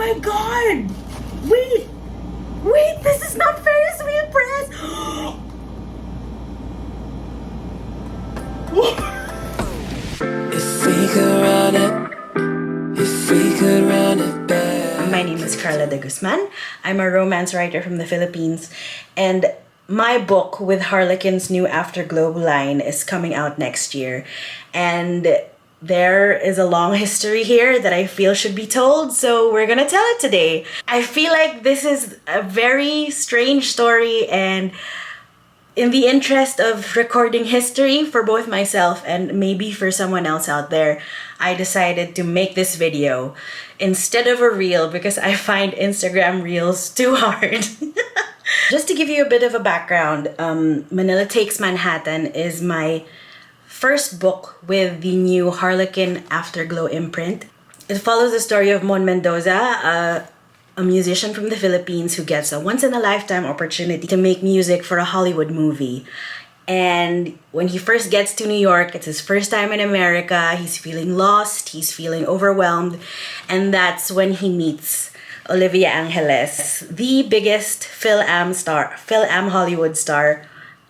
my god! Wait! Wait, this is not Ferris wheel press! If we could run it, if we could run it back. My name is Carla de Guzman. I'm a romance writer from the Philippines, and my book with Harlequin's new Afterglow line is coming out next year. And there is a long history here that I feel should be told, so we're gonna tell it today. I feel like this is a very strange story, and in the interest of recording history for both myself and maybe for someone else out there, I decided to make this video instead of a reel because I find Instagram reels too hard. Just to give you a bit of a background, Manila Takes Manhattan is my first book with the new Harlequin Afterglow imprint. It follows the story of Mon Mendoza, a musician from the Philippines who gets a once-in-a-lifetime opportunity to make music for a Hollywood movie. And when he first gets to New York, it's his first time in America, he's feeling lost, he's feeling overwhelmed, and that's when he meets Olivia Angeles, the biggest Phil-Am Hollywood star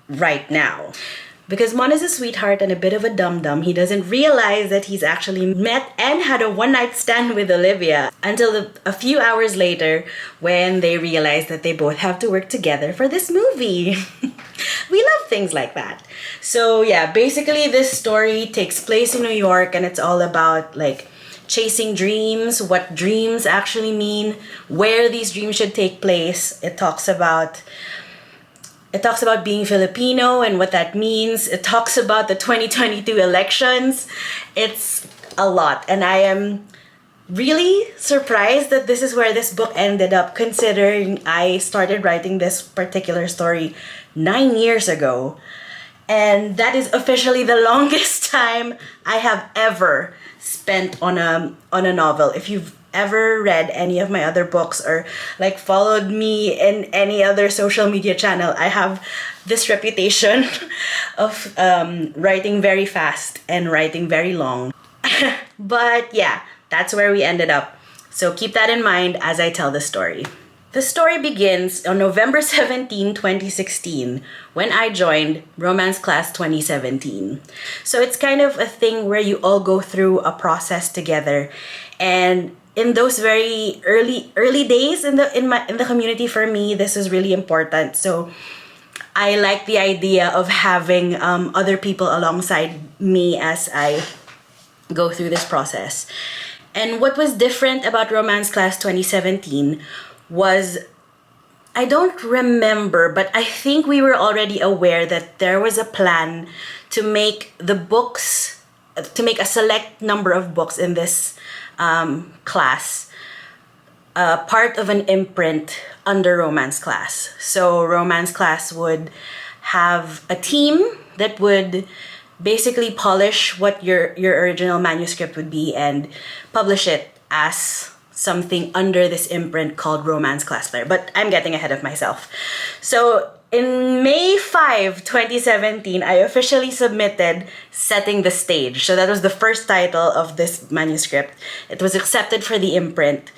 right now. Because Mon is a sweetheart and a bit of a dum-dum, he doesn't realize that he's actually met and had a one-night stand with Olivia until a few hours later when they realize that they both have to work together for this movie. We love things like that. So yeah, basically this story takes place in New York, and it's all about like chasing dreams, what dreams actually mean, where these dreams should take place. It talks about being Filipino and what that means. It talks about the 2022 elections. It's a lot. And I am really surprised that this is where this book ended up, considering I started writing this particular story 9 years ago. And that is officially the longest time I have ever spent on a novel. If you've ever read any of my other books or like followed me in any other social media channel, I have this reputation of writing very fast and writing very long. But yeah, that's where we ended up. So keep that in mind as I tell the story. The story begins on November 17, 2016, when I joined Romance Class 2017. So it's kind of a thing where you all go through a process together, and in those very early days in the community, for me, this is really important. So I like the idea of having other people alongside me as I go through this process. And what was different about Romance Class 2017 was, I don't remember, but I think we were already aware that there was a plan to make the books, to make a select number of books in this class part of an imprint under Romance Class. So Romance Class would have a team that would basically polish what your original manuscript would be and publish it as something under this imprint called Romance Class Flare. But I'm getting ahead of myself. So in May 5, 2017, I officially submitted Setting the Stage. So that was the first title of this manuscript. It was accepted for the imprint.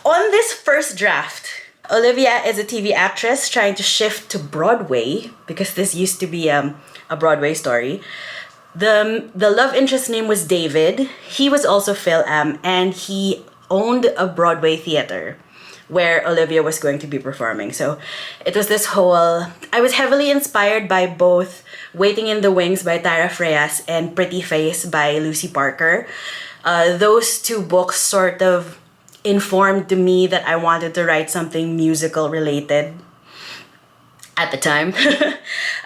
On this first draft, Olivia is a TV actress trying to shift to Broadway, because this used to be a Broadway story. The love interest name was David. He was also Phil-Am, and he owned a Broadway theater where Olivia was going to be performing. So it was this whole... I was heavily inspired by both Waiting in the Wings by Tyra Freas and Pretty Face by Lucy Parker. Those two books sort of informed to me that I wanted to write something musical related at the time.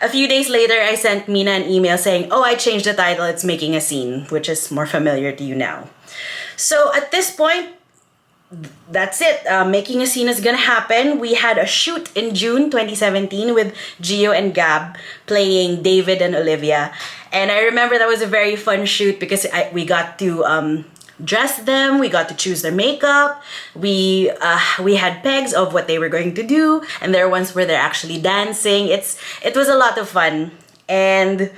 A few days later, I sent Mina an email saying, oh, I changed the title, it's Making a Scene, which is more familiar to you now. So at this point, that's it. Making a Scene is gonna happen. We had a shoot in June 2017 with Gio and Gab playing David and Olivia. And I remember that was a very fun shoot because we got to dress them, we got to choose their makeup, we had pegs of what they were going to do, and there are ones where they're actually dancing. It was a lot of fun, and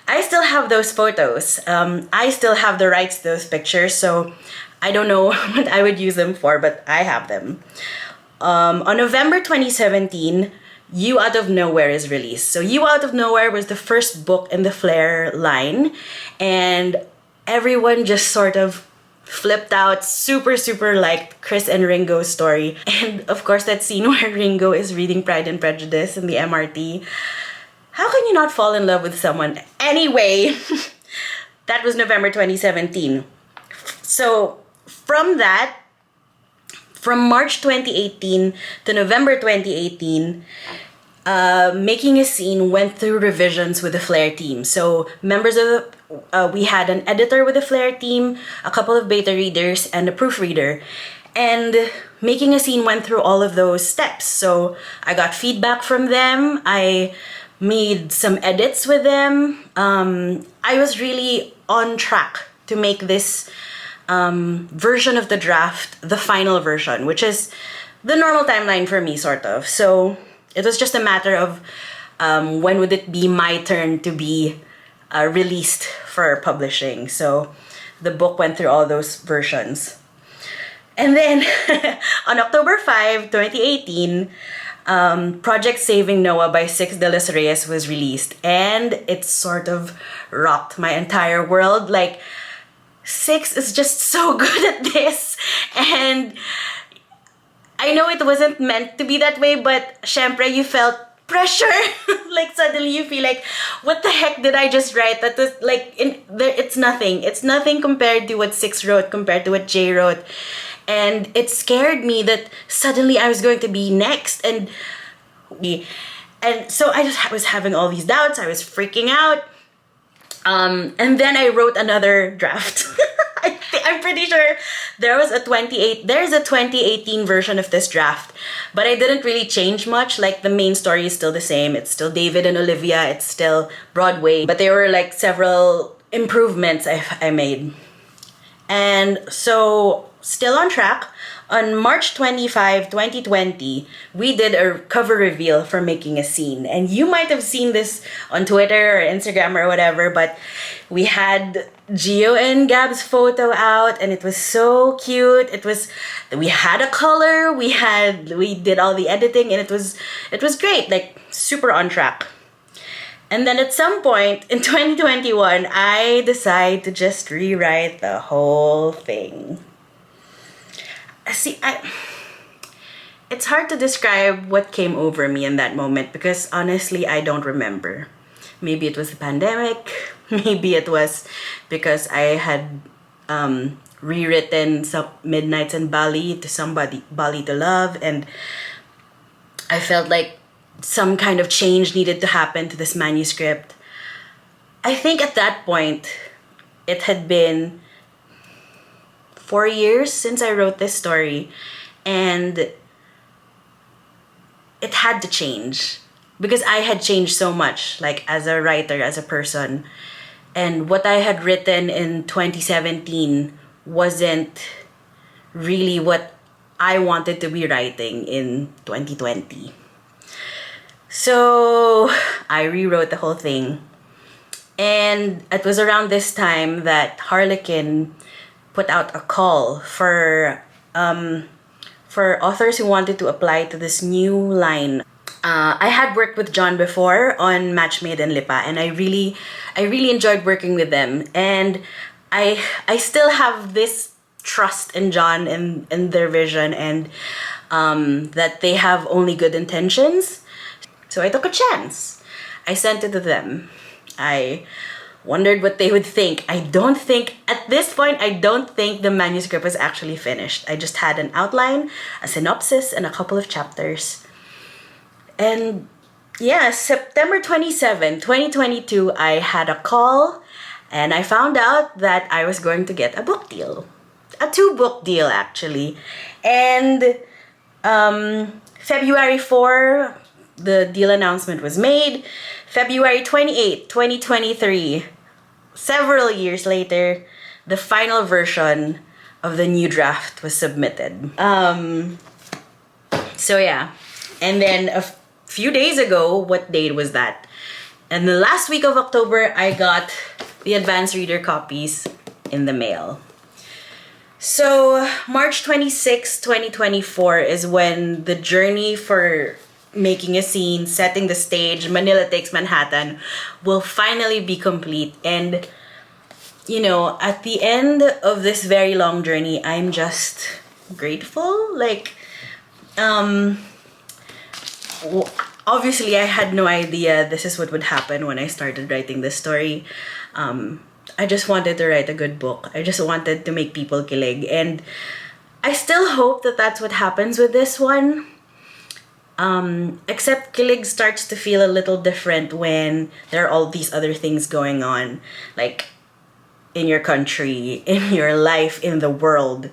I still have those photos. I still have the rights to those pictures, so I don't know what I would use them for, but I have them. On November 2017, You Out of Nowhere is released. So You Out of Nowhere was the first book in the Flair line, and everyone just sort of flipped out, super liked Chris and Ringo's story. And of course, that scene where Ringo is reading Pride and Prejudice in the MRT. How can you not fall in love with someone? Anyway, that was November 2017. So from that, from March 2018 to November 2018, Making a Scene went through revisions with the Flair team. So members of we had an editor with the Flair team, a couple of beta readers, and a proofreader. And Making a Scene went through all of those steps. So I got feedback from them. I made some edits with them. I was really on track to make this version of the draft the final version, which is the normal timeline for me, sort of. So it was just a matter of when would it be my turn to be released for publishing. So the book went through all those versions. And then on October 5, 2018, Project Saving Noah by Six de los Reyes was released. And it sort of rocked my entire world. Like, Six is just so good at this. And I know it wasn't meant to be that way, but syempre you felt pressure. Like suddenly you feel like, what the heck did I just write? That was like, it's nothing. It's nothing compared to what Six wrote, compared to what Jay wrote. And it scared me that suddenly I was going to be next. And so I just was having all these doubts. I was freaking out. And then I wrote another draft. I'm pretty sure there's a 2018 version of this draft, but I didn't really change much. Like, the main story is still the same. It's still David and Olivia. It's still Broadway, but there were like several improvements I made. And so, still on track. On March 25, 2020, we did a cover reveal for Making a Scene. And you might have seen this on Twitter or Instagram or whatever, but we had Gio and Gab's photo out, and it was so cute. We had a color, we did all the editing, and it was great, like super on track. And then at some point in 2021, I decided to just rewrite the whole thing. See, it's hard to describe what came over me in that moment because honestly, I don't remember. Maybe it was the pandemic. Maybe it was because I had rewritten some Midnights in Bali to Love, and I felt like some kind of change needed to happen to this manuscript. I think at that point, it had been 4 years since I wrote this story, and it had to change because I had changed so much, like as a writer, as a person. And what I had written in 2017 wasn't really what I wanted to be writing in 2020. So I rewrote the whole thing. And it was around this time that Harlequin put out a call for authors who wanted to apply to this new line. I had worked with John before on Match Made in Lipa, and I really enjoyed working with them. And I still have this trust in John and their vision, and that they have only good intentions. So I took a chance. I sent it to them. I wondered what they would think. At this point, I don't think the manuscript was actually finished. I just had an outline, a synopsis, and a couple of chapters. And yeah, September 27, 2022, I had a call, and I found out that I was going to get a book deal. A 2-book deal, actually. And February 4, the deal announcement was made. February 28, 2023, several years later, the final version of the new draft was submitted. So yeah. And then a few days ago, what date was that? And the last week of October, I got the advanced reader copies in the mail. So, March 26, 2024 is when the journey for making a scene, setting the stage, Manila Takes Manhattan will finally be complete. And, you know, at the end of this very long journey, I'm just grateful. Like, um, obviously, I had no idea this is what would happen when I started writing this story. I just wanted to write a good book. I just wanted to make people kilig. And I still hope that that's what happens with this one. Except kilig starts to feel a little different when there are all these other things going on. Like, in your country, in your life, in the world.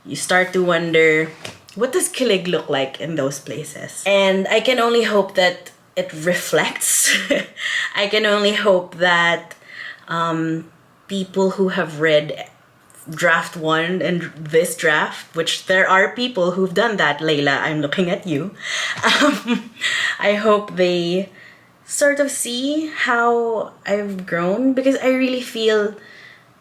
You start to wonder, what does kilig look like in those places? And I can only hope that it reflects. I can only hope that people who have read draft one and this draft, which there are people who've done that, Layla, I'm looking at you. I hope they sort of see how I've grown, because I really feel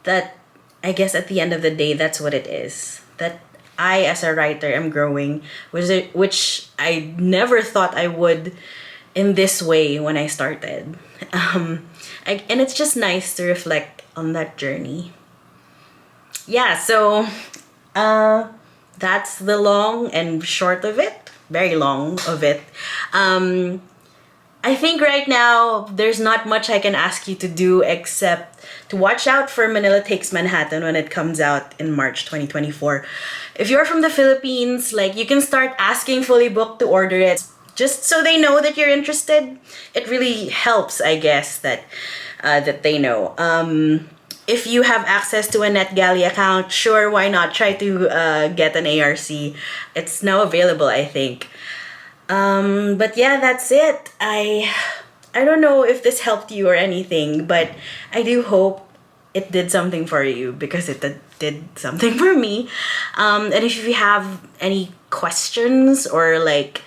that, I guess at the end of the day, that's what it is. That I, as a writer, am growing, which I never thought I would in this way when I started. And it's just nice to reflect on that journey. Yeah, so that's the long and short of it. Very long of it. I think right now there's not much I can ask you to do except to watch out for Manila Takes Manhattan when it comes out in March 2024. If you're from the Philippines, like, you can start asking Fully Booked to order it, just so they know that you're interested. It really helps, I guess, that they know. If you have access to a NetGalley account, sure, why not? Try to get an ARC. It's now available, I think. But yeah, that's it. I don't know if this helped you or anything, but I do hope it did something for you, because it did something for me. And if you have any questions, or like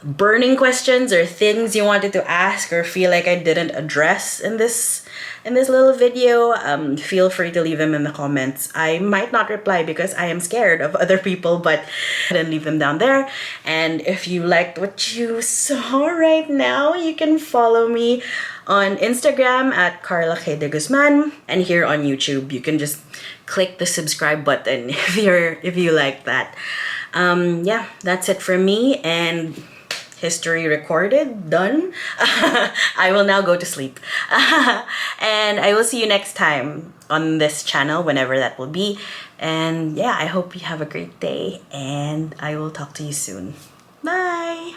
burning questions, or things you wanted to ask or feel like I didn't address in this little video, feel free to leave them in the comments. I might not reply because I am scared of other people, but then leave them down there. And if you liked what you saw right now, you can follow me on Instagram at Carla Guzman, and here on YouTube you can just click the subscribe button if you like that. Yeah, that's it from me, and history recorded, done. I will now go to sleep. And I will see you next time on this channel, whenever that will be. And yeah, I hope you have a great day, and I will talk to you soon. Bye!